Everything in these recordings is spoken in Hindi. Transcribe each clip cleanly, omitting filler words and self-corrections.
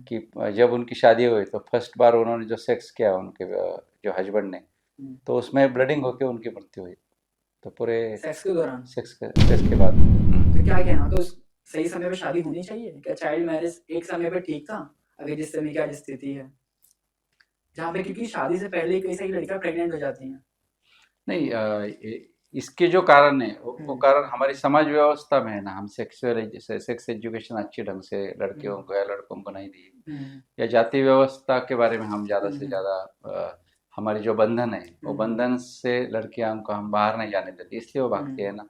कि जब उनकी शादी हुई तो फर्स्ट बार उन्होंने जो सेक्स किया उनके जो हस्बैंड ने, तो उसमें ब्लडिंग होकर उनकी मृत्यु हुई। तो पूरे सेक्स के दौरान? सेक्स के बाद। तो क्या कहना, तो सही समय पे शादी होनी चाहिए क्या? चाइल्ड मैरिज एक समय पे ठीक था, अगर जिस समय की आज स्थिति है, जहाँ पे क्योंकि शादी से पहले ही कई सारी लड़कियां प्रेग्नेंट हो जाती हैं। नहीं, इसके जो कारण है वो कारण हमारी समाज व्यवस्था में है ना। हम सेक्स एजुकेशन अच्छी ढंग से लड़कियों को या लड़कों को नहीं दी, या जाति व्यवस्था के बारे में हम ज़्यादा से ज़्यादा हमारी जो बंधन है वो बंधन से लड़कियों को हम बाहर नहीं जाने देते, इसलिए वो भागती है ना।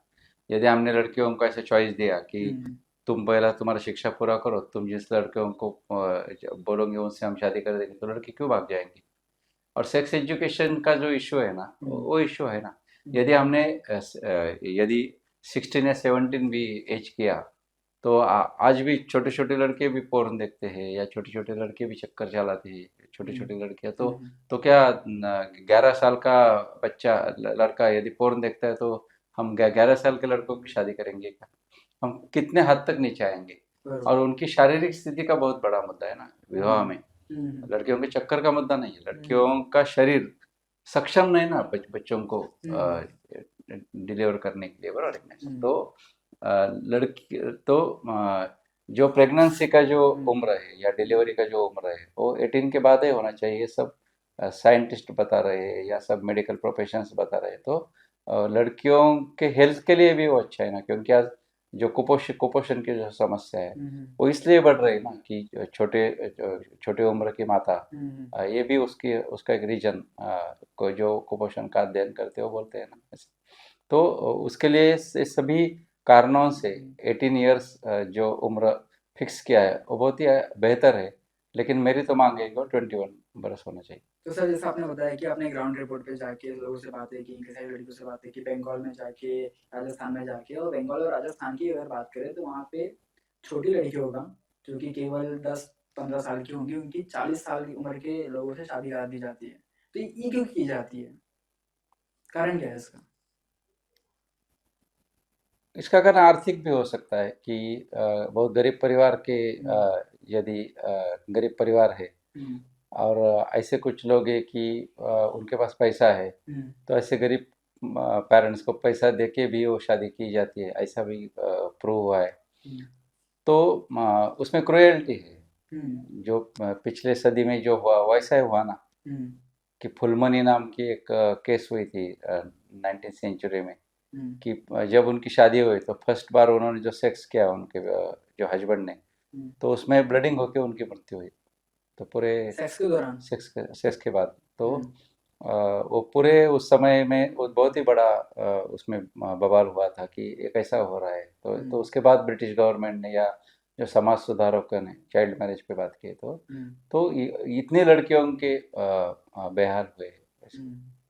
यदि हमने लड़कियों को ऐसे चॉइस दिया कि तुम पहला तुम्हारा शिक्षा पूरा करो, तुम जिस लड़कियों को बोलोगे उनसे हम शादी कर देंगे, तो लड़की क्यों भाग जाएंगी। और सेक्स एजुकेशन का जो इशू है ना, वो इशू है ना। यदि हमने यदि 16 या 17 भी एज किया, तो आज भी छोटे छोटे लड़के भी पोर्न देखते हैं, या छोटे छोटे लड़के भी चक्कर चलाते हैं, छोटी छोटी लड़कियां। तो क्या 11 साल का बच्चा लड़का यदि पोर्न देखता है, तो हम 11 साल के लड़कों की शादी करेंगे क्या? हम कितने हद तक नीचे आएंगे। और उनकी शारीरिक स्थिति का बहुत बड़ा मुद्दा है ना विवाह में। लड़कियों के चक्कर का मुद्दा नहीं है, लड़कियों का शरीर सक्षम नहीं ना बच्चों को डिलीवर करने के लिए, बराबर है ना? तो लड़की तो जो प्रेगनेंसी का जो उम्र है या डिलीवरी का जो उम्र है वो 18 के बाद ही होना चाहिए। ये सब साइंटिस्ट बता रहे हैं या सब मेडिकल प्रोफेशंस बता रहे हैं। तो लड़कियों के हेल्थ के लिए भी वो अच्छा है ना, क्योंकि आज जो कुपोषण की जो समस्या है वो इसलिए बढ़ रही है ना कि छोटे उम्र की माता, ये भी उसकी उसका एक रीजन को जो कुपोषण का अध्ययन करते हो बोलते हैं ना। तो उसके लिए इस सभी कारणों से 18 इयर्स जो उम्र फिक्स किया है वो बहुत ही बेहतर है। लेकिन मेरी तो मांग है कि वो 21 बरस होना चाहिए। तो सर, जैसा आपने बताया कि आपने ग्राउंड रिपोर्ट पे जाके लोगों से बातें की, कई सारी लड़कियों से बातें की, बंगाल में जाके, राजस्थान में जाके, और बंगाल और राजस्थान की अगर बात करें तो वहाँ पे छोटी लड़कियों का, जो कि केवल 10-15 साल की होंगी, उनकी 40 साल की उम्र के लोगों से शादी करा दी जाती है। तो ये क्यों की जाती है? कारण क्या है इसका? इसका कारण आर्थिक भी हो सकता है कि बहुत गरीब परिवार के यदि गरीब परिवार है और ऐसे कुछ लोग हैं कि उनके पास पैसा है, तो ऐसे गरीब पेरेंट्स को पैसा देके भी वो शादी की जाती है, ऐसा भी प्रूव हुआ है। तो उसमें क्रुएल्टी है। जो पिछले सदी में जो हुआ वैसा ही हुआ ना, कि फुलमनी नाम की एक केस हुई थी 19th सेंचुरी में, कि जब उनकी शादी हुई तो फर्स्ट बार उन्होंने जो सेक्स किया उनके जो हस्बैंड ने, तो उसमें ब्लडिंग होकर उनकी मृत्यु हुई। तो पूरे सेक्स के दौरान? सेक्स के बाद। तो वो पूरे उस समय में वो बहुत ही बड़ा उसमें बवाल हुआ था कि ये कैसा हो रहा है। तो उसके बाद ब्रिटिश गवर्नमेंट ने या जो समाज सुधारकों ने चाइल्ड मैरिज पे बात की, तो इतनी लड़कियों के बेहाल हुए।